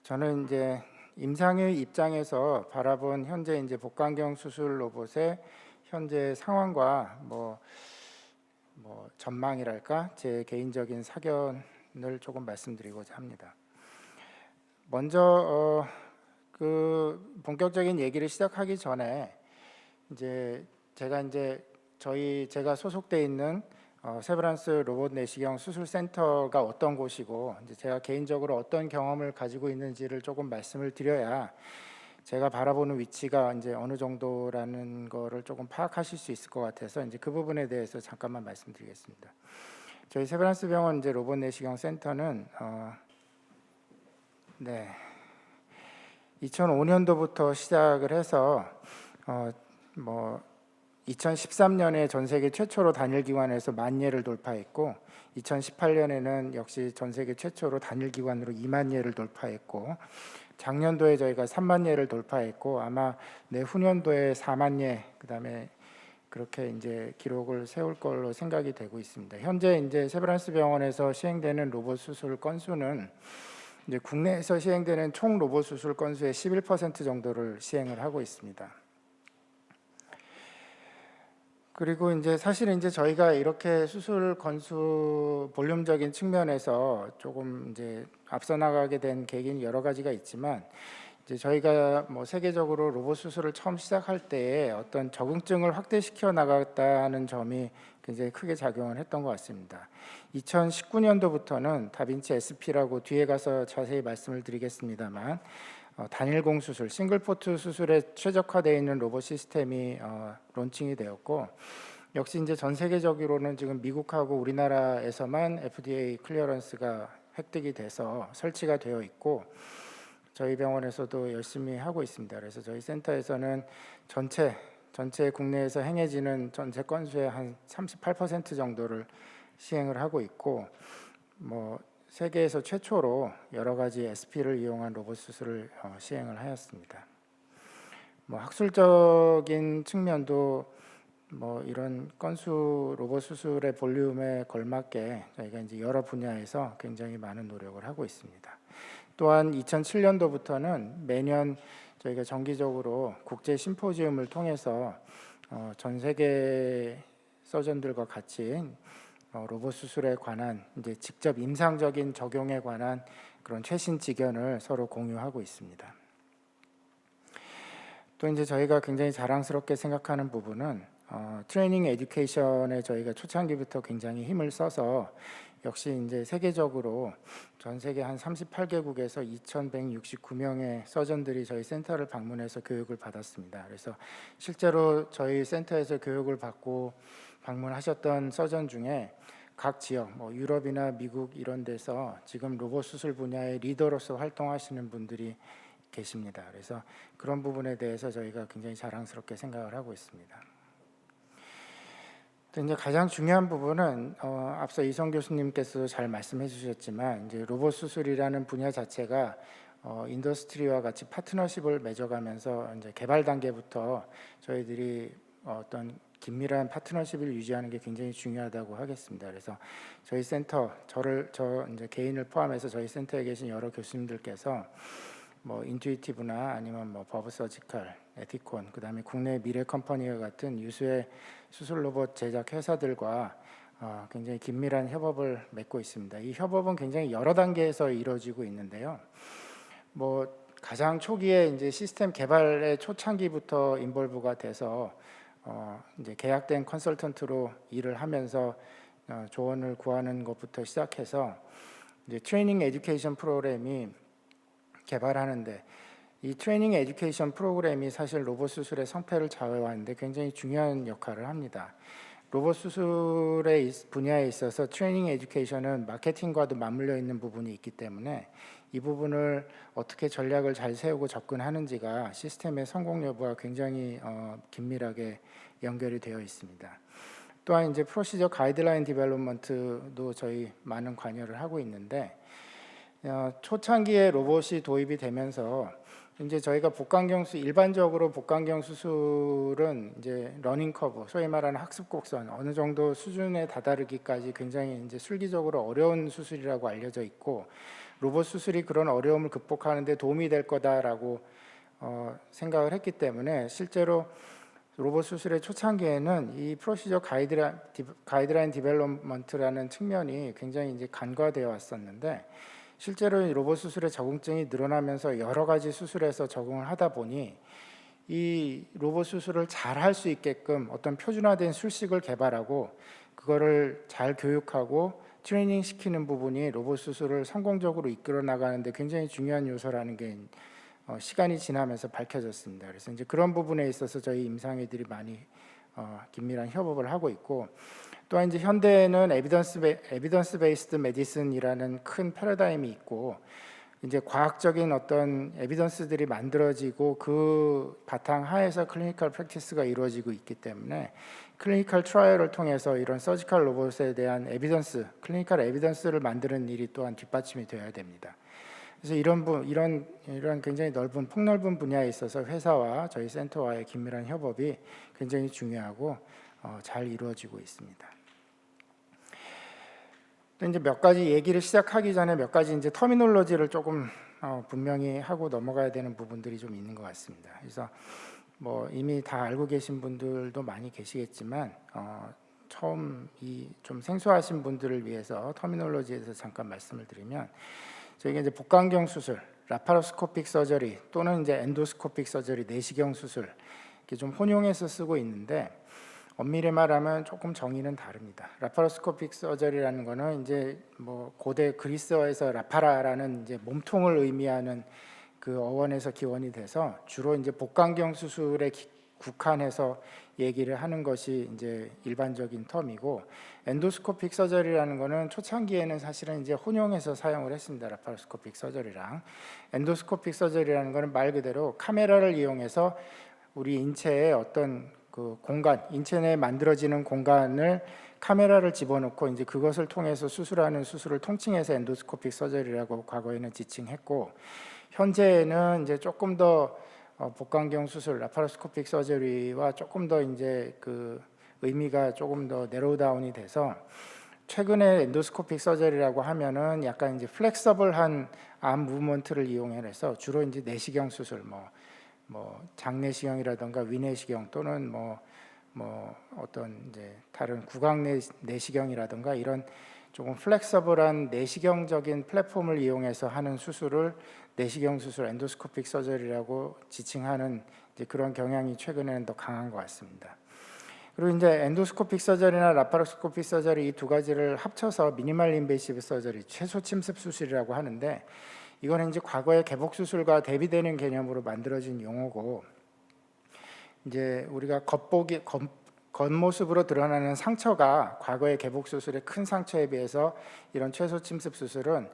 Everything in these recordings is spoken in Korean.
저는 이제 임상의 입장에서 바라본 현재 이제 복강경 수술 로봇의 현재 상황과 전망이랄까 제 개인적인 사견을 조금 말씀드리고자 합니다. 먼저 그 본격적인 얘기를 시작하기 전에 제가 소속돼 있는 세브란스 로봇 내시경 수술센터가 어떤 곳이고 이제 제가 개인적으로 어떤 경험을 가지고 있는지를 조금 말씀을 드려야 제가 바라보는 위치가 이제 어느 정도라는 거를 조금 파악하실 수 있을 것 같아서 이제 그 부분에 대해서 잠깐만 말씀드리겠습니다. 저희 세브란스 병원 이제 로봇 내시경 센터는 2005년도부터 시작을 해서 2013년에 전 세계 최초로 단일 기관에서 10,000예를 돌파했고 2018년에는 역시 전 세계 최초로 단일 기관으로 20,000예를 돌파했고 작년도에 저희가 30,000예를 돌파했고 아마 내후년도에 40,000예 그다음에 그렇게 이제 기록을 세울 걸로 생각이 되고 있습니다. 현재 이제 세브란스 병원에서 시행되는 로봇 수술 건수는 이제 국내에서 시행되는 총 로봇 수술 건수의 11% 정도를 시행을 하고 있습니다. 그리고 이제 사실 이제 저희가 이렇게 수술 건수 볼륨적인 측면에서 조금 이제 앞서 나가게 된 계기는 여러 가지가 있지만 이제 저희가 세계적으로 로봇 수술을 처음 시작할 때에 어떤 적응증을 확대시켜 나갔다는 점이 굉장히 크게 작용을 했던 것 같습니다. 2019년도부터는 다빈치 SP라고 뒤에 가서 자세히 말씀을 드리겠습니다만 단일공 수술, 싱글포트 수술에 최적화되어 있는 로봇 시스템이 론칭이 되었고 역시 이제 전 세계적으로는 지금 미국하고 우리나라에서만 FDA 클리어런스가 획득이 돼서 설치가 되어 있고 저희 병원에서도 열심히 하고 있습니다. 그래서 저희 센터에서는 전체 국내에서 행해지는 전체 건수의 한 38% 정도를 시행을 하고 있고 세계에서 최초로 여러 가지 SP를 이용한 로봇 수술을 시행을 하였습니다. 학술적인 측면도 이런 건수 로봇 수술의 볼륨에 걸맞게 저희가 이제 여러 분야에서 굉장히 많은 노력을 하고 있습니다. 또한 2007년도부터는 매년 저희가 정기적으로 국제 심포지움을 통해서 전 세계 서전들과 같이 로봇 수술에 관한 이제 직접 임상적인 적용에 관한 그런 최신 지견을 서로 공유하고 있습니다. 또 이제 저희가 굉장히 자랑스럽게 생각하는 부분은 트레이닝 에듀케이션에 저희가 초창기부터 굉장히 힘을 써서 역시 이제 세계적으로 전 세계 한 38개국에서 2,169명의 서전들이 저희 센터를 방문해서 교육을 받았습니다. 그래서 실제로 저희 센터에서 교육을 받고 방문하셨던 서전 중에 각 지역, 유럽이나 미국 이런 데서 지금 로봇 수술 분야의 리더로서 활동하시는 분들이 계십니다. 그래서 그런 부분에 대해서 저희가 굉장히 자랑스럽게 생각을 하고 있습니다. 이제 가장 중요한 부분은 앞서 이성 교수님께서 잘 말씀해 주셨지만 이제 로봇 수술이라는 분야 자체가 인더스트리와 같이 파트너십을 맺어가면서 이제 개발 단계부터 저희들이 어떤 긴밀한 파트너십을 유지하는 게 굉장히 중요하다고 하겠습니다. 그래서 저희 센터 저 이제 개인을 포함해서 저희 센터에 계신 여러 교수님들께서 인투이티브나 아니면 버브서지컬, 에티콘, 그다음에 국내 미래 컴퍼니와 같은 유수의 수술 로봇 제작 회사들과 굉장히 긴밀한 협업을 맺고 있습니다. 이 협업은 굉장히 여러 단계에서 이루어지고 있는데요. 가장 초기에 이제 시스템 개발의 초창기부터 인볼브가 돼서 이제 계약된 컨설턴트로 일을 하면서 조언을 구하는 것부터 시작해서 이제 트레이닝 에듀케이션 프로그램이 개발하는데 이 트레이닝 에듀케이션 프로그램이 사실 로봇 수술의 성패를 좌우하는데 굉장히 중요한 역할을 합니다. 로봇 수술의 분야에 있어서 트레이닝 에듀케이션은 마케팅과도 맞물려 있는 부분이 있기 때문에 이 부분을 어떻게 전략을 잘 세우고 접근하는지가 시스템의 성공 여부와 굉장히 긴밀하게 연결이 되어 있습니다. 또한 이제 프로시저 가이드라인 디벨롭먼트도 저희 많은 관여를 하고 있는데 초창기에 로봇이 도입이 되면서 이제 저희가 일반적으로 복강경 수술은 이제 러닝 커브, 소위 말하는 학습 곡선 어느 정도 수준에 다다르기까지 굉장히 이제 술기적으로 어려운 수술이라고 알려져 있고 로봇 수술이 그런 어려움을 극복하는 데 도움이 될 거다라고 생각을 했기 때문에 실제로 로봇 수술의 초창기에는 이 프로시저 가이드라인 디벨롭먼트라는 측면이 굉장히 이제 간과되어 왔었는데, 실제로 이 로봇 수술의 적응증이 늘어나면서 여러 가지 수술에서 적응을 하다 보니 이 로봇 수술을 잘 할 수 있게끔 어떤 표준화된 술식을 개발하고 그거를 잘 교육하고 트레이닝 시키는 부분이 로봇 수술을 성공적으로 이끌어 나가는데 굉장히 중요한 요소라는 게 시간이 지나면서 밝혀졌습니다. 그래서 이제 그런 부분에 있어서 저희 임상의들이 많이 긴밀한 협업을 하고 있고, 또한 이제 현대에는 에비던스 베이스드 메디슨이라는 큰 패러다임이 있고, 이제 과학적인 어떤 에비던스들이 만들어지고 그 바탕 하에서 클리니컬 프랙티스가 이루어지고 있기 때문에 클리니컬 트라이얼을 통해서 이런 서지컬 로봇에 대한 에비던스, 클리니컬 에비던스를 만드는 일이 또한 뒷받침이 되어야 됩니다. 그래서 이런 굉장히 폭넓은 분야에 있어서 회사와 저희 센터와의 긴밀한 협업이 굉장히 중요하고 잘 이루어지고 있습니다. 또 이제 몇 가지 얘기를 시작하기 전에 몇 가지 이제 터미놀로지를 조금 분명히 하고 넘어가야 되는 부분들이 좀 있는 것 같습니다. 그래서 뭐 이미 다 알고 계신 분들도 많이 계시겠지만 처음 이 좀 생소하신 분들을 위해서 터미놀로지에서 잠깐 말씀을 드리면, 저희가 이제 복강경 수술, 라파로스코픽 서저리 또는 이제 엔도스코픽 서저리, 내시경 수술 이렇게 좀 혼용해서 쓰고 있는데, 엄밀히 말하면 조금 정의는 다릅니다. 라파로스코픽 서저리라는 거는 이제 뭐 고대 그리스어에서 라파라라는 이제 몸통을 의미하는 그 어원에서 기원이 돼서 주로 이제 복강경 수술에 국한해서 얘기를 하는 것이 이제 일반적인 텀이고, 엔도스코픽 서저리라는 거는 초창기에는 사실은 이제 혼용해서 사용을 했습니다. 라파로스코픽 서저리랑. 엔도스코픽 서저리라는 거는 말 그대로 카메라를 이용해서 우리 인체의 어떤 그 공간, 인체 내에 만들어지는 공간을 카메라를 집어넣고 이제 그것을 통해서 수술하는 수술을 통칭해서 엔도스코픽 서저리라고 과거에는 지칭했고, 현재는 이제 조금 더 복강경 수술, 라파로스코픽 서저리와 조금 더 이제 그 의미가 조금 더 내로우다운이 돼서, 최근에 엔도스코픽 서저리라고 하면은 약간 이제 플렉서블한 암 무브먼트를 이용해서 주로 이제 내시경 수술, 뭐 장내시경이라든가 위내시경 또는 뭐 어떤 이제 다른 구강 내시경이라든가 이런 조금 플렉서블한 내시경적인 플랫폼을 이용해서 하는 수술을 내시경 수술, 엔도스코픽 서저리라고 지칭하는 이제 그런 경향이 최근에는 더 강한 것 같습니다. 그리고 이제 엔도스코픽 서저리나 라파로스코픽 서저리 이 두 가지를 합쳐서 미니멀 인베이시브 서저리, 최소 침습 수술이라고 하는데, 이거는 이제 과거의 개복 수술과 대비되는 개념으로 만들어진 용어고, 이제 우리가 겉모습으로 드러나는 상처가 과거의 개복 수술의 큰 상처에 비해서 이런 최소 침습 수술은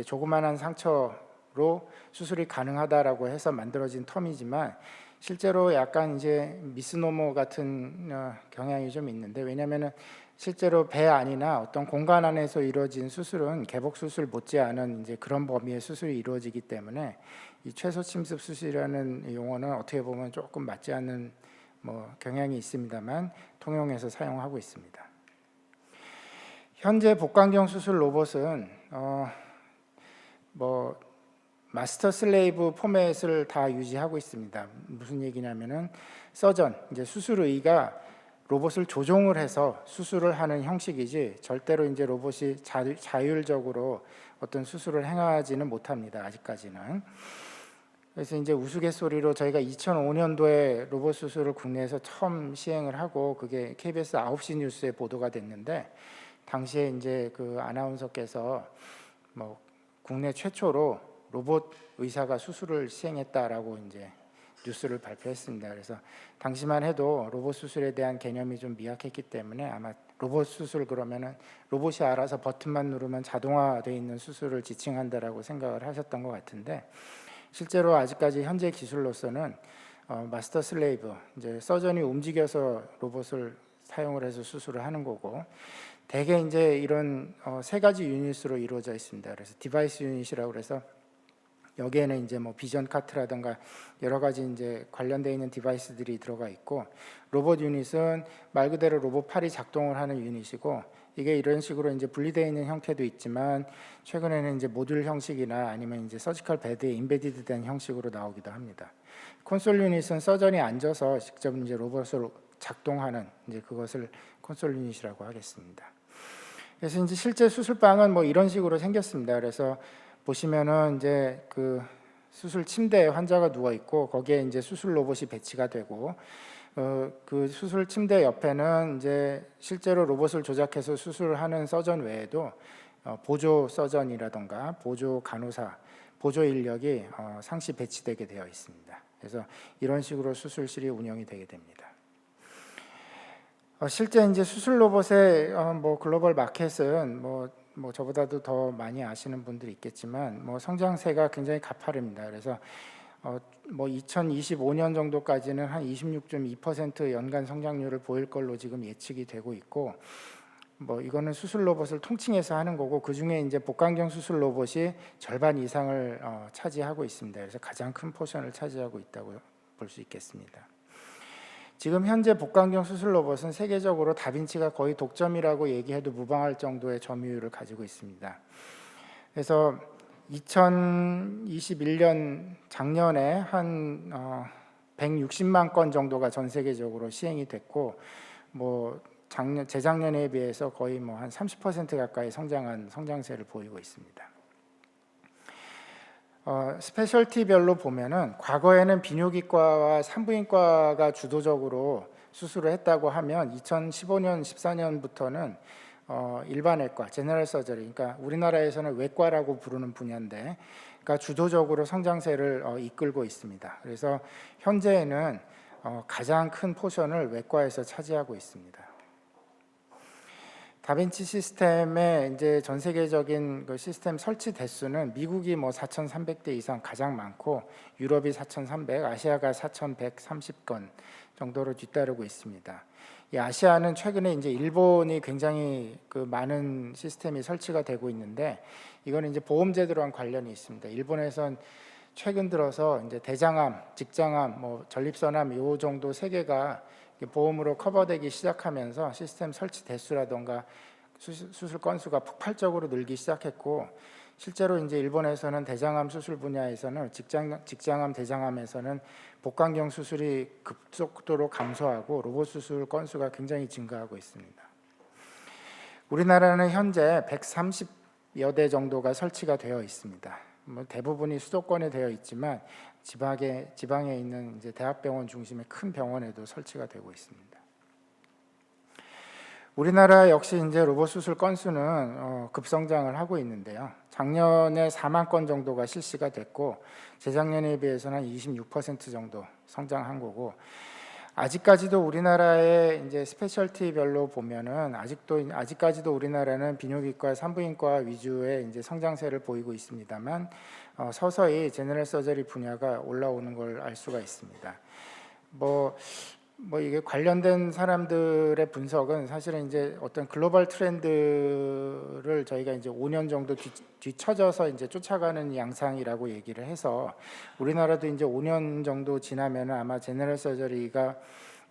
조그만한 상처로 수술이 가능하다라고 해서 만들어진 텀이지만, 실제로 약간 이제 미스노머 같은 경향이 좀 있는데, 왜냐하면 실제로 배 안이나 어떤 공간 안에서 이루어진 수술은 개복 수술 못지않은 이제 그런 범위의 수술이 이루어지기 때문에 이 최소 침습 수술이라는 용어는 어떻게 보면 조금 맞지 않는 경향이 있습니다만 통용해서 사용하고 있습니다. 현재 복강경 수술 로봇은 마스터 슬레이브 포맷을 다 유지하고 있습니다. 무슨 얘기냐면은 서전, 이제 수술의가 로봇을 조종을 해서 수술을 하는 형식이지 절대로 이제 로봇이 자율적으로 어떤 수술을 행하지는 못합니다. 아직까지는. 그래서 이제 우스갯소리로 저희가 2005년도에 로봇 수술을 국내에서 처음 시행을 하고 그게 KBS 9시 뉴스에 보도가 됐는데, 당시에 이제 그 아나운서께서 국내 최초로 로봇 의사가 수술을 시행했다라고 이제 뉴스를 발표했습니다. 그래서 당시만 해도 로봇 수술에 대한 개념이 좀 미약했기 때문에 아마 로봇 수술 그러면은 로봇이 알아서 버튼만 누르면 자동화되어 있는 수술을 지칭한다라고 생각을 하셨던 것 같은데, 실제로 아직까지 현재 기술로서는 마스터 슬레이브, 이제 서전이 움직여서 로봇을 사용을 해서 수술을 하는 거고, 대개 이제 이런 세 가지 유닛으로 이루어져 있습니다. 그래서 디바이스 유닛이라고 해서 여기에는 이제 비전 카트라든가 여러 가지 이제 관련되어 있는 디바이스들이 들어가 있고, 로봇 유닛은 말 그대로 로봇 팔이 작동을 하는 유닛이고, 이게 이런 식으로 이제 분리되어 있는 형태도 있지만 최근에는 이제 모듈 형식이나 아니면 이제 서지컬 베드에 인베디드된 형식으로 나오기도 합니다. 콘솔 유닛은 서전이 앉아서 직접 이제 로봇으로 작동하는 이제 그것을 콘솔 유닛이라고 하겠습니다. 그래서 이제 실제 수술방은 뭐 이런 식으로 생겼습니다. 그래서 보시면은 이제 그 수술 침대에 환자가 누워 있고 거기에 이제 수술 로봇이 배치가 되고 그 수술 침대 옆에는 이제 실제로 로봇을 조작해서 수술하는 서전 외에도 보조 서전이라던가 보조 간호사, 보조 인력이 상시 배치되게 되어 있습니다. 그래서 이런 식으로 수술실이 운영이 되게 됩니다. 실제 이제 수술 로봇의 뭐 글로벌 마켓은 뭐 저보다도 더 많이 아시는 분들이 있겠지만 뭐 성장세가 굉장히 가파릅니다. 그래서 뭐 2025년 정도까지는 한 26.2% 연간 성장률을 보일 걸로 지금 예측이 되고 있고, 뭐 이거는 수술 로봇을 통칭해서 하는 거고 그 중에 이제 복강경 수술 로봇이 절반 이상을 차지하고 있습니다. 그래서 가장 큰 포션을 차지하고 있다고 볼 수 있겠습니다. 지금 현재 복강경 수술 로봇은 세계적으로 다빈치가 거의 독점이라고 얘기해도 무방할 정도의 점유율을 가지고 있습니다. 그래서 2021년 작년에 한 160만 건 정도가 전 세계적으로 시행이 됐고, 뭐 재작년에 비해서 거의 뭐 한 30% 가까이 성장한 성장세를 보이고 있습니다. 스페셜티별로 보면은 과거에는 비뇨기과와 산부인과가 주도적으로 수술을 했다고 하면 2015년, 14년부터는 일반외과, 제너럴 서저리, 그러니까 우리나라에서는 외과라고 부르는 분야인데, 그러니까 주도적으로 성장세를 이끌고 있습니다. 그래서 현재는 가장 큰 포션을 외과에서 차지하고 있습니다. 다빈치 시스템의 이제 전 세계적인 그 시스템 설치 대수는 미국이 뭐 4,300대 이상 가장 많고 유럽이 4,300, 아시아가 4,130건 정도로 뒤따르고 있습니다. 이 아시아는 최근에 이제 일본이 굉장히 그 많은 시스템이 설치가 되고 있는데 이거는 이제 보험 제도랑 관련이 있습니다. 일본에선 최근 들어서 이제 대장암, 직장암, 뭐 전립선암 요 정도 세 개가 보험으로 커버되기 시작하면서 시스템 설치 대수라던가 수술 건수가 폭발적으로 늘기 시작했고, 실제로 이제 일본에서는 대장암 수술 분야에서는 직장암, 대장암에서는 복강경 수술이 급속도로 감소하고 로봇 수술 건수가 굉장히 증가하고 있습니다. 우리나라는 현재 130여 대 정도가 설치가 되어 있습니다. 뭐 대부분이 수도권에 되어 있지만 지방에 있는 이제 대학병원 중심의 큰 병원에도 설치가 되고 있습니다. 우리나라 역시 이제 로봇 수술 건수는 급성장을 하고 있는데요. 작년에 4만 건 정도가 실시가 됐고 재작년에 비해서는 26% 정도 성장한 거고, 아직까지도 우리나라의 이제 스페셜티별로 보면은 아직까지도 우리나라는 비뇨기과, 산부인과 위주의 이제 성장세를 보이고 있습니다만 서서히 제너럴 서저리 분야가 올라오는 걸 알 수가 있습니다. 뭐 이게 관련된 사람들의 분석은 사실은 이제 어떤 글로벌 트렌드를 저희가 이제 5년 정도 뒤처져서 이제 쫓아가는 양상이라고 얘기를 해서 우리나라도 이제 5년 정도 지나면 아마 제너럴 서저리가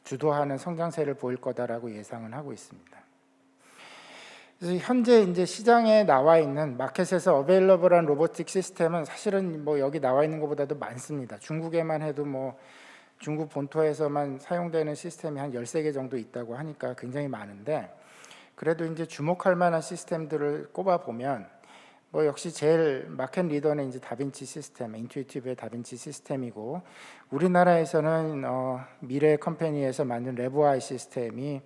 주도하는 성장세를 보일 거다라고 예상은 하고 있습니다. 그래서 현재 이제 시장에 나와 있는 마켓에서 어베일러블한 로보틱 시스템은 사실은 뭐 여기 나와 있는 것보다도 많습니다. 중국에만 해도 뭐 중국 본토에서만 사용되는 시스템이 한 13개 정도 있다고 하니까 굉장히 많은데, 그래도 이제 주목할 만한 시스템들을 꼽아 보면 뭐 역시 제일 마켓 리더는 이제 다빈치 시스템, 인투이티브의 다빈치 시스템이고, 우리나라에서는 미래 컴퍼니에서 만든 레브아이 시스템이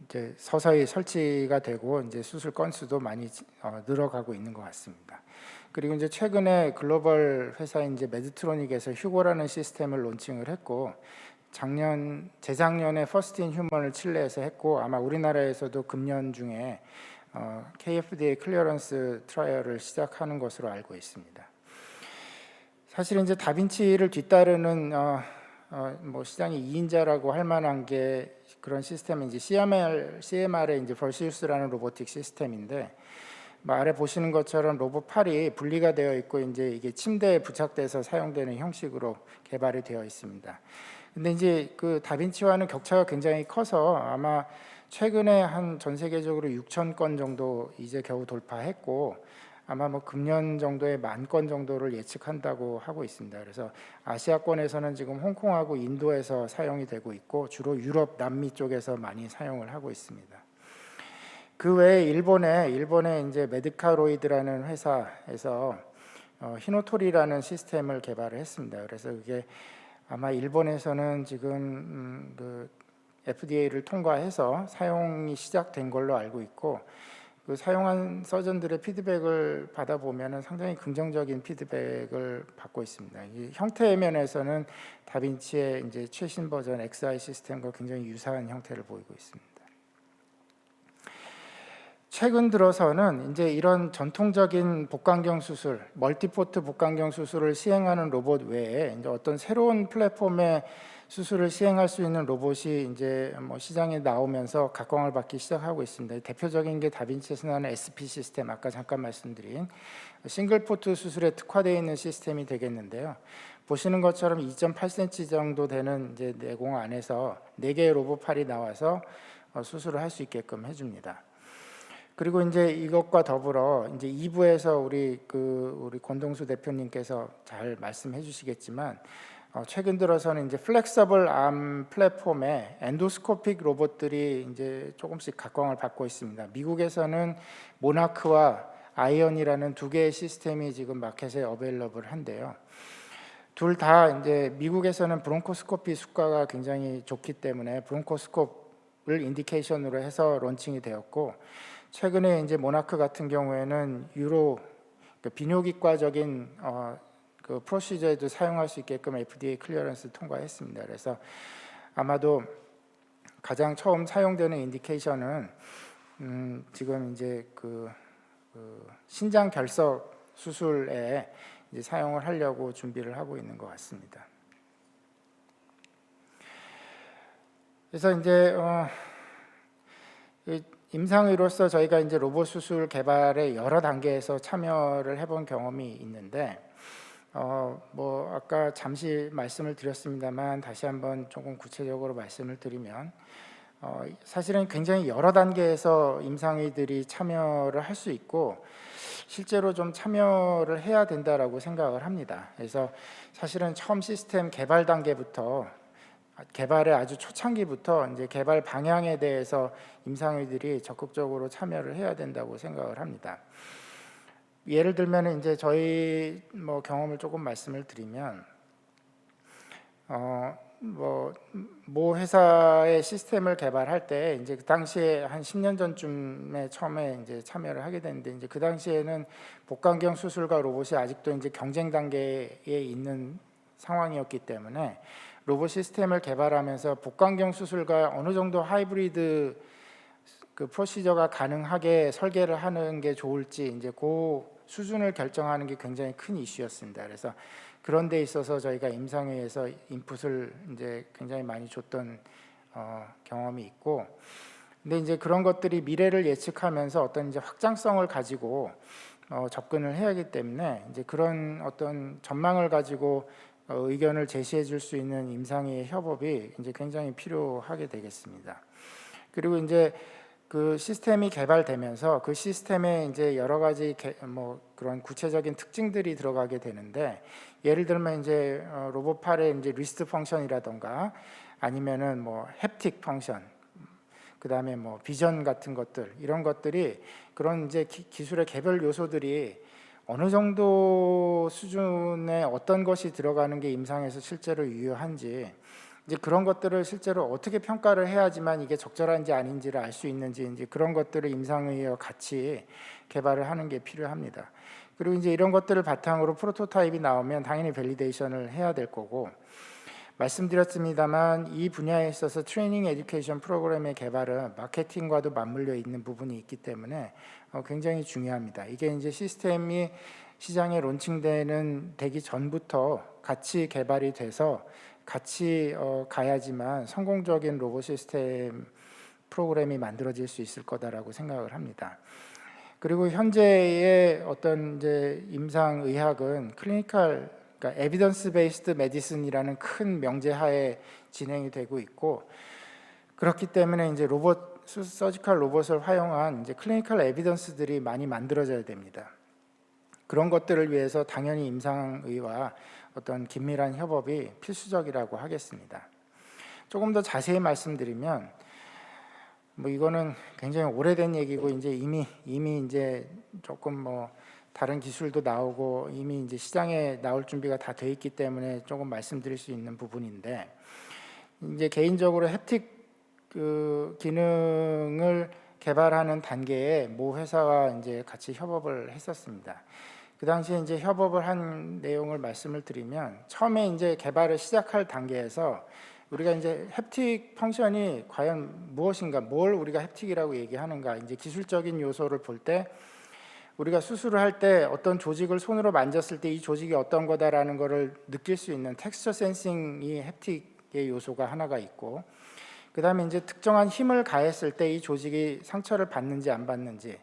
이제 서서히 설치가 되고 이제 수술 건수도 많이 늘어가고 있는 것 같습니다. 그리고 이제 최근에 글로벌 회사인 이제 메드트로닉에서 휴고라는 시스템을 론칭을 했고, 재작년에 퍼스트 인 휴먼을 칠레에서 했고, 아마 우리나라에서도 금년 중에 KFDA 클리어런스 트라이얼을 시작하는 것으로 알고 있습니다. 사실 이제 다빈치를 뒤따르는 뭐 시장이 2인자라고 할 만한 게 그런 시스템은 이제 CMR의 이제 벌시우스라는 로보틱 시스템인데, 아래 보시는 것처럼 로봇 팔이 분리가 되어 있고 이제 이게 침대에 부착돼서 사용되는 형식으로 개발이 되어 있습니다. 근데 이제 그 다빈치와는 격차가 굉장히 커서 아마 최근에 한 전 세계적으로 6천 건 정도 이제 겨우 돌파했고 아마 뭐 금년 정도에 10,000건 정도를 예측한다고 하고 있습니다. 그래서 아시아권에서는 지금 홍콩하고 인도에서 사용이 되고 있고 주로 유럽, 남미 쪽에서 많이 사용을 하고 있습니다. 그 외에 일본에 이제 메드카로이드라는 회사에서 히노토리라는 시스템을 개발을 했습니다. 그래서 그게 아마 일본에서는 지금 그 FDA를 통과해서 사용이 시작된 걸로 알고 있고 그 사용한 서전들의 피드백을 받아보면 상당히 긍정적인 피드백을 받고 있습니다. 이 형태 면에서는 다빈치의 이제 최신 버전 XI 시스템과 굉장히 유사한 형태를 보이고 있습니다. 최근 들어서는 이제 이런 전통적인 복강경 수술, 멀티포트 복강경 수술을 시행하는 로봇 외에 이제 어떤 새로운 플랫폼의 수술을 시행할 수 있는 로봇이 이제 뭐 시장에 나오면서 각광을 받기 시작하고 있습니다. 대표적인 게 다빈치에서 나오는 SP 시스템, 아까 잠깐 말씀드린 싱글 포트 수술에 특화되어 있는 시스템이 되겠는데요. 보시는 것처럼 2.8cm 정도 되는 이제 내공 안에서 4개의 로봇 팔이 나와서 수술을 할 수 있게끔 해줍니다. 그리고 이제 이것과 더불어 이제 2부에서 우리 권동수 대표님께서 잘 말씀해 주시겠지만 최근 들어서는 이제 플렉서블 암 플랫폼에 엔도스코픽 로봇들이 이제 조금씩 각광을 받고 있습니다. 미국에서는 모나크와 아이언이라는 2개의 시스템이 지금 마켓에 어베일러블한데요. 둘 다 이제 미국에서는 브론코스코피 수가가 굉장히 좋기 때문에 브론코스코프를 인디케이션으로 해서 론칭이 되었고 최근에 이제 모나크 같은 경우에는 유로 비뇨기과적인 그 프로시저에도 사용할 수 있게끔 FDA 클리어런스 통과했습니다. 그래서 아마도 가장 처음 사용되는 인디케이션은 지금 이제 그 신장 결석 수술에 이제 사용을 하려고 준비를 하고 있는 것 같습니다. 그래서 이제 임상의로서 저희가 이제 로봇 수술 개발에 여러 단계에서 참여를 해본 경험이 있는데 뭐 아까 잠시 말씀을 드렸습니다만 다시 한번 조금 구체적으로 말씀을 드리면 사실은 굉장히 여러 단계에서 임상의들이 참여를 할 수 있고 실제로 좀 참여를 해야 된다라고 생각을 합니다. 그래서 사실은 처음 시스템 개발 단계부터 개발의 아주 초창기부터 이제 개발 방향에 대해서 임상의들이 적극적으로 참여를 해야 된다고 생각을 합니다. 예를 들면 이제 저희 뭐 경험을 조금 말씀을 드리면 모 회사의 시스템을 개발할 때 이제 그 당시에 한 10년 전쯤에 처음에 이제 참여를 하게 됐는데 이제 그 당시에는 복강경 수술과 로봇이 아직도 이제 경쟁 단계에 있는 상황이었기 때문에 로봇 시스템을 개발하면서 복강경 수술과 어느 정도 하이브리드 그 프로시저가 가능하게 설계를 하는 게 좋을지 이제 그 수준을 결정하는 게 굉장히 큰 이슈였습니다. 그래서 그런 데 있어서 저희가 임상회에서 인풋을 이제 굉장히 많이 줬던 경험이 있고, 근데 이제 그런 것들이 미래를 예측하면서 어떤 이제 확장성을 가지고 접근을 해야 하기 때문에 이제 그런 어떤 전망을 가지고 의견을 제시해 줄 수 있는 임상의 협업이 이제 굉장히 필요하게 되겠습니다. 그리고 이제 그 시스템이 개발되면서 그 시스템에 이제 여러 가지 뭐 그런 구체적인 특징들이 들어가게 되는데 예를 들면 이제 로봇 팔의 이제 리스트 펑션이라던가 아니면은 뭐 햅틱 펑션, 그다음에 뭐 비전 같은 것들 이런 것들이 그런 이제 기술의 개별 요소들이 어느 정도 수준의 어떤 것이 들어가는 게 임상에서 실제로 유효한지 이제 그런 것들을 실제로 어떻게 평가를 해야지만 이게 적절한지 아닌지를 알 수 있는지 이제 그런 것들을 임상의와 같이 개발을 하는 게 필요합니다. 그리고 이제 이런 것들을 바탕으로 프로토타입이 나오면 당연히 밸리데이션을 해야 될 거고 말씀드렸습니다만 이 분야에 있어서 트레이닝 에듀케이션 프로그램의 개발은 마케팅과도 맞물려 있는 부분이 있기 때문에 굉장히 중요합니다. 이게 이제 시스템이 시장에 론칭되기 전부터 같이 개발이 돼서 같이 가야지만 성공적인 로봇 시스템 프로그램이 만들어질 수 있을 거다라고 생각을 합니다. 그리고 현재의 어떤 이제 임상 의학은 클리니컬 그러니까 에비던스 베이스드 메디슨이라는 큰 명제하에 진행이 되고 있고 그렇기 때문에 이제 로봇 서지컬 로봇을 활용한 이제 클리니컬 에비던스들이 많이 만들어져야 됩니다. 그런 것들을 위해서 당연히 임상의와 어떤 긴밀한 협업이 필수적이라고 하겠습니다. 조금 더 자세히 말씀드리면, 뭐 이거는 굉장히 오래된 얘기고 이제 이미 이제 조금 뭐 다른 기술도 나오고 이미 이제 시장에 나올 준비가 다 돼 있기 때문에 조금 말씀드릴 수 있는 부분인데, 이제 개인적으로 햅틱 기능을 개발하는 단계에 모 회사와 이제 같이 협업을 했었습니다. 그 당시에 이제 협업을 한 내용을 말씀을 드리면, 처음에 이제 개발을 시작할 단계에서 우리가 이제 햅틱 펑션이 과연 무엇인가, 뭘 우리가 햅틱이라고 얘기하는가, 이제 기술적인 요소를 볼 때 우리가 수술을 할 때 어떤 조직을 손으로 만졌을 때 이 조직이 어떤 거다라는 거를 느낄 수 있는 텍스처 센싱이 햅틱의 요소가 하나가 있고, 그 다음에 이제 특정한 힘을 가했을 때 이 조직이 상처를 받는지 안 받는지,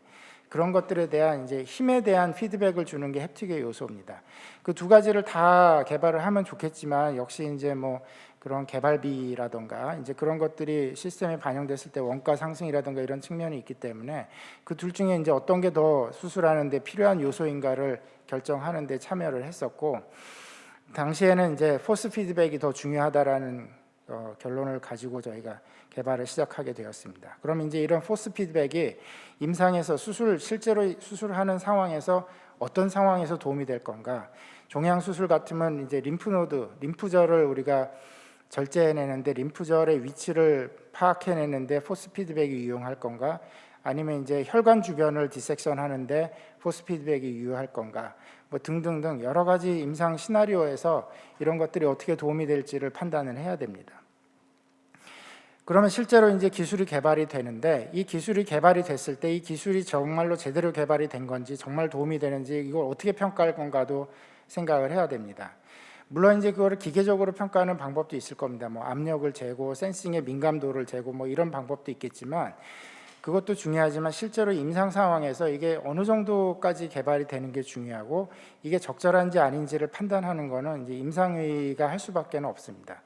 그런 것들에 대한 이제 힘에 대한 피드백을 주는 게 햅틱의 요소입니다. 그 두 가지를 다 개발을 하면 좋겠지만, 역시 이제 뭐 그런 개발비라던가 이제 그런 것들이 시스템에 반영됐을 때 원가 상승이라던가 이런 측면이 있기 때문에 그 둘 중에 이제 어떤 게 더 수술하는데 필요한 요소인가를 결정하는데 참여를 했었고, 당시에는 이제 포스 피드백이 더 중요하다라는 결론을 가지고 저희가 개발을 시작하게 되었습니다. 그럼 이제 이런 포스 피드백이 임상에서 실제로 수술하는 상황에서 어떤 상황에서 도움이 될 건가? 종양 수술 같으면 이제 림프절을 우리가 절제해내는데 림프절의 위치를 파악해내는데 포스 피드백이 유용할 건가? 아니면 이제 혈관 주변을 디섹션 하는데 포스 피드백이 유효할 건가? 뭐 등등등 여러 가지 임상 시나리오에서 이런 것들이 어떻게 도움이 될지를 판단을 해야 됩니다. 그러면 실제로 이제 기술이 개발이 되는데, 이 기술이 개발이 됐을 때 이 기술이 정말로 제대로 개발이 된 건지, 정말 도움이 되는지, 이걸 어떻게 평가할 건가도 생각을 해야 됩니다. 물론 이제 그거를 기계적으로 평가하는 방법도 있을 겁니다. 뭐 압력을 재고, 센싱의 민감도를 재고, 뭐 이런 방법도 있겠지만, 그것도 중요하지만 실제로 임상 상황에서 이게 어느 정도까지 개발이 되는 게 중요하고, 이게 적절한지 아닌지를 판단하는 거는 이제 임상의가 할 수밖에 없습니다.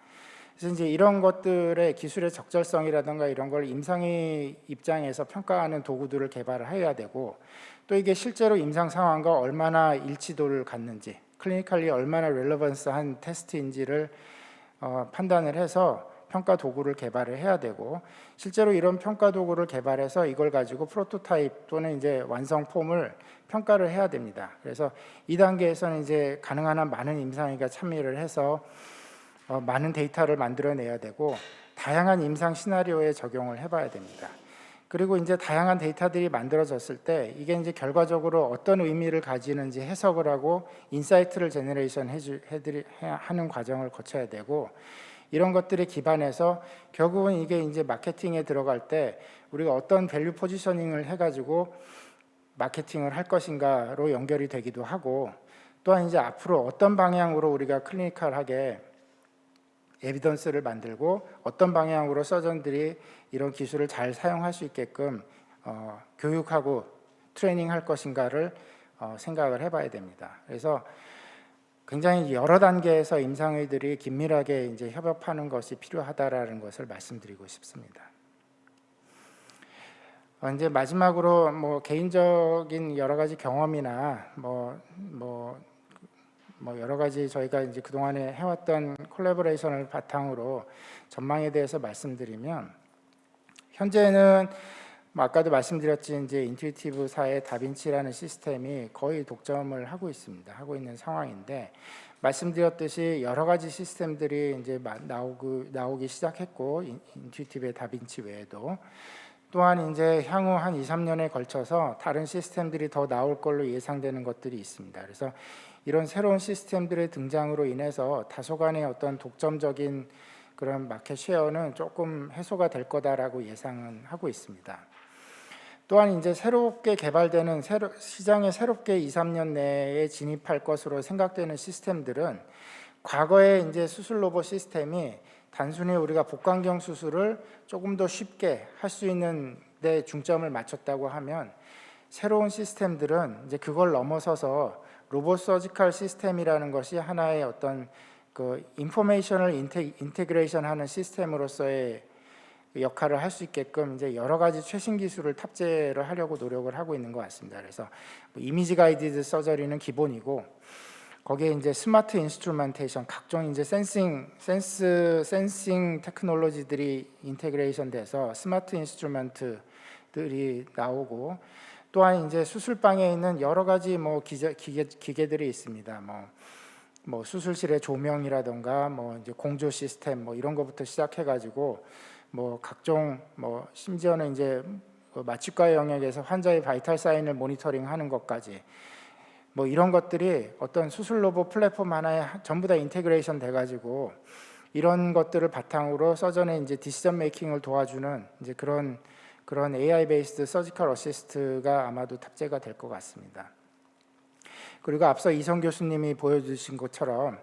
그래서 이제 이런 것들의 기술의 적절성이라든가 이런 걸 임상의 입장에서 평가하는 도구들을 개발을 해야 되고, 또 이게 실제로 임상 상황과 얼마나 일치도를 갖는지, 클리니컬리 얼마나 렐러번스한 테스트인지를 판단을 해서 평가 도구를 개발을 해야 되고, 실제로 이런 평가 도구를 개발해서 이걸 가지고 프로토타입 또는 이제 완성 폼을 평가를 해야 됩니다. 그래서 이 단계에서는 이제 가능한 한 많은 임상의가 참여를 해서 많은 데이터를 만들어내야 되고, 다양한 임상 시나리오에 적용을 해봐야 됩니다. 그리고 이제 다양한 데이터들이 만들어졌을 때 이게 이제 결과적으로 어떤 의미를 가지는지 해석을 하고 인사이트를 제너레이션 하는 과정을 거쳐야 되고, 이런 것들에 기반해서 결국은 이게 이제 마케팅에 들어갈 때 우리가 어떤 밸류 포지셔닝을 해가지고 마케팅을 할 것인가로 연결이 되기도 하고, 또한 이제 앞으로 어떤 방향으로 우리가 클리니컬하게 에비던스를 만들고 어떤 방향으로 서전들이 이런 기술을 잘 사용할 수 있게끔 교육하고 트레이닝할 것인가를 생각을 해봐야 됩니다. 그래서 굉장히 여러 단계에서 임상의들이 긴밀하게 이제 협업하는 것이 필요하다라는 것을 말씀드리고 싶습니다. 이제 마지막으로 뭐 개인적인 여러 가지 경험이나 뭐 여러 가지 저희가 이제 그동안에 해왔던 콜래보레이션을 바탕으로 전망에 대해서 말씀드리면, 현재는 뭐 아까도 말씀드렸지 이제 인투이티브사의 다빈치라는 시스템이 거의 독점을 하고 있습니다. 하고 있는 상황인데, 말씀드렸듯이 여러 가지 시스템들이 이제 나오기 시작했고, 인투이티브의 다빈치 외에도 또한 이제 향후 한 2, 3년에 걸쳐서 다른 시스템들이 더 나올 걸로 예상되는 것들이 있습니다. 그래서 이런 새로운 시스템들의 등장으로 인해서 다소간의 어떤 독점적인 그런 마켓 쉐어는 조금 해소가 될 거다라고 예상은 하고 있습니다. 또한 이제 새롭게 개발되는 시장에 새롭게 2, 3년 내에 진입할 것으로 생각되는 시스템들은, 과거의 이제 수술 로봇 시스템이 단순히 우리가 복강경 수술을 조금 더 쉽게 할 수 있는 데 중점을 맞췄다고 하면, 새로운 시스템들은 이제 그걸 넘어서서 로봇 서지컬 시스템이라는 것이 하나의 어떤 그 인포메이션을 인테그레이션하는 시스템으로서의 역할을 할 수 있게끔 이제 여러 가지 최신 기술을 탑재를 하려고 노력을 하고 있는 것 같습니다. 그래서 이미지 가이디드 서저리는 기본이고 거기에 이제 스마트 인스트루멘테이션 각종 이제 센싱 테크놀로지들이 인테그레이션 돼서 스마트 인스트루먼트들이 나오고 또한 이제 수술방에 있는 여러 가지 기계들이 있습니다. 뭐 수술실의 조명이라던가 뭐 이제 공조 시스템 뭐 이런 것부터 시작해 가지고 뭐 각종 뭐 심지어는 이제 마취과 영역에서 환자의 바이탈 사인을 모니터링하는 것까지 뭐 이런 것들이 어떤 수술 로봇 플랫폼 하나에 전부 다 인테그레이션 돼 가지고 이런 것들을 바탕으로 서전의 이제 디시전 메이킹을 도와주는 이제 그런 AI 베이스드 서지컬 어시스트가 아마도 탑재가 될 것 같습니다. 그리고 앞서 이성 교수님이 보여주신 것처럼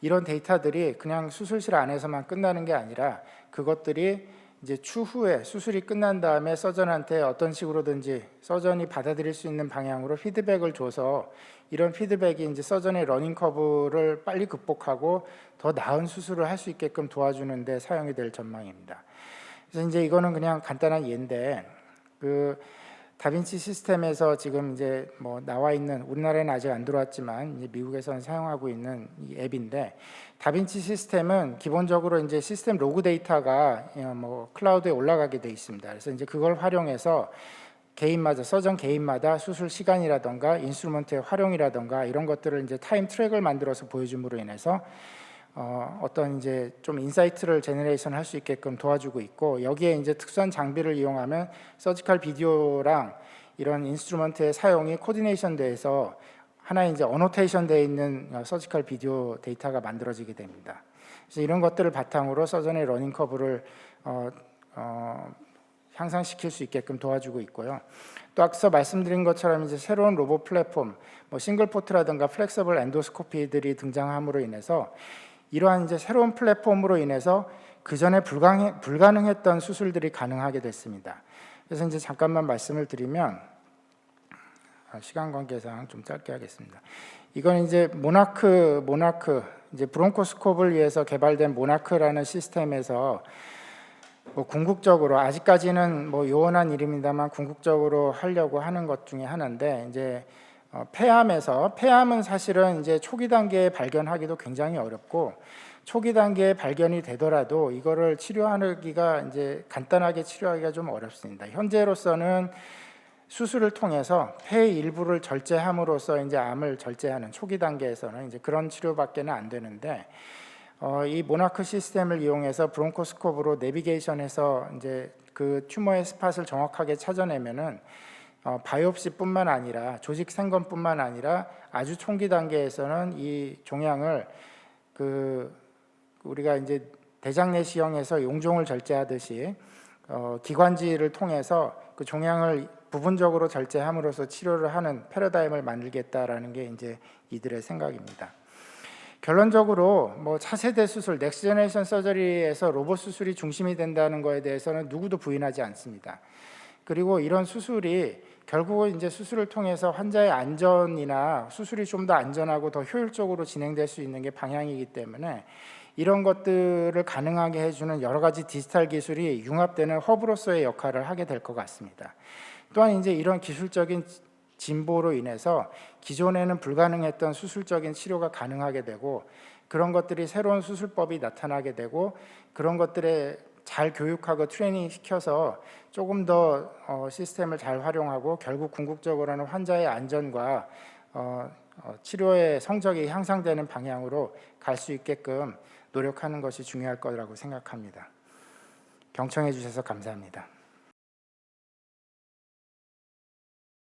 이런 데이터들이 그냥 수술실 안에서만 끝나는 게 아니라 그것들이 이제 추후에 수술이 끝난 다음에 서전한테 어떤 식으로든지 서전이 받아들일 수 있는 방향으로 피드백을 줘서 이런 피드백이 이제 서전의 러닝 커브를 빨리 극복하고 더 나은 수술을 할 수 있게끔 도와주는 데 사용이 될 전망입니다. 그래서 이제 이거는 그냥 간단한 예인데 그 다빈치 시스템에서 지금 이제 뭐 나와 있는 우리나라에는 아직 안 들어왔지만 이제 미국에서는 사용하고 있는 이 앱인데 다빈치 시스템은 기본적으로 이제 시스템 로그 데이터가 뭐 클라우드에 올라가게 돼 있습니다. 그래서 이제 그걸 활용해서 서전 개인마다 수술 시간이라던가 인스트루먼트의 활용이라던가 이런 것들을 이제 타임 트랙을 만들어서 보여줌으로 인해서 어떤 이제 좀 인사이트를 제너레이션 할 수 있게끔 도와주고 있고 여기에 이제 특수한 장비를 이용하면 서지컬 비디오랑 이런 인스트루먼트의 사용이 코디네이션 돼서 하나의 이제 어노테이션 되어 있는 서지컬 비디오 데이터가 만들어지게 됩니다. 그래서 이런 것들을 바탕으로 서전의 러닝 커브를 향상시킬 수 있게끔 도와주고 있고요. 또 앞서 말씀드린 것처럼 이제 새로운 로봇 플랫폼, 뭐 싱글 포트라든가 플렉서블 엔도스코피들이 등장함으로 인해서 이러한 이제 새로운 플랫폼으로 인해서 그 전에 불가능했던 수술들이 가능하게 됐습니다. 그래서 이제 잠깐만 말씀을 드리면 시간 관계상 좀 짧게 하겠습니다. 이건 이제 모나크 이제 브론코스콥을 위해서 개발된 모나크라는 시스템에서 뭐 궁극적으로 아직까지는 뭐 요원한 이름입니다만 궁극적으로 하려고 하는 것 중에 하나인데 이제 폐암은 사실은 이제 초기 단계에 발견하기도 굉장히 어렵고 초기 단계에 발견이 되더라도 이거를 치료하기가 이제 간단하게 치료하기가 좀 어렵습니다. 현재로서는 수술을 통해서 폐의 일부를 절제함으로써 이제 암을 절제하는 초기 단계에서는 이제 그런 치료밖에는 안 되는데 이 모나크 시스템을 이용해서 브론코스콥으로 내비게이션해서 이제 그 튜머의 스팟을 정확하게 찾아내면은 바이옵시뿐만 아니라 조직 생검뿐만 아니라 아주 초기 단계에서는 이 종양을 우리가 이제 대장 내시경에서 용종을 절제하듯이 기관지를 통해서 그 종양을 부분적으로 절제함으로써 치료를 하는 패러다임을 만들겠다라는 게 이제 이들의 생각입니다. 결론적으로 뭐 차세대 수술, 넥스트 제너레이션 서저리에서 로봇 수술이 중심이 된다는 거에 대해서는 누구도 부인하지 않습니다. 그리고 이런 수술이 결국은 이제 수술을 통해서 환자의 안전이나 수술이 좀 더 안전하고 더 효율적으로 진행될 수 있는 게 방향이기 때문에 이런 것들을 가능하게 해주는 여러 가지 디지털 기술이 융합되는 허브로서의 역할을 하게 될 것 같습니다. 또한 이제 이런 기술적인 진보로 인해서 기존에는 불가능했던 수술적인 치료가 가능하게 되고 그런 것들이 새로운 수술법이 나타나게 되고 그런 것들에 잘 교육하고 트레이닝 시켜서 조금 더 시스템을 잘 활용하고 결국 궁극적으로는 환자의 안전과 치료의 성적이 향상되는 방향으로 갈 수 있게끔 노력하는 것이 중요할 거라고 생각합니다. 경청해 주셔서 감사합니다.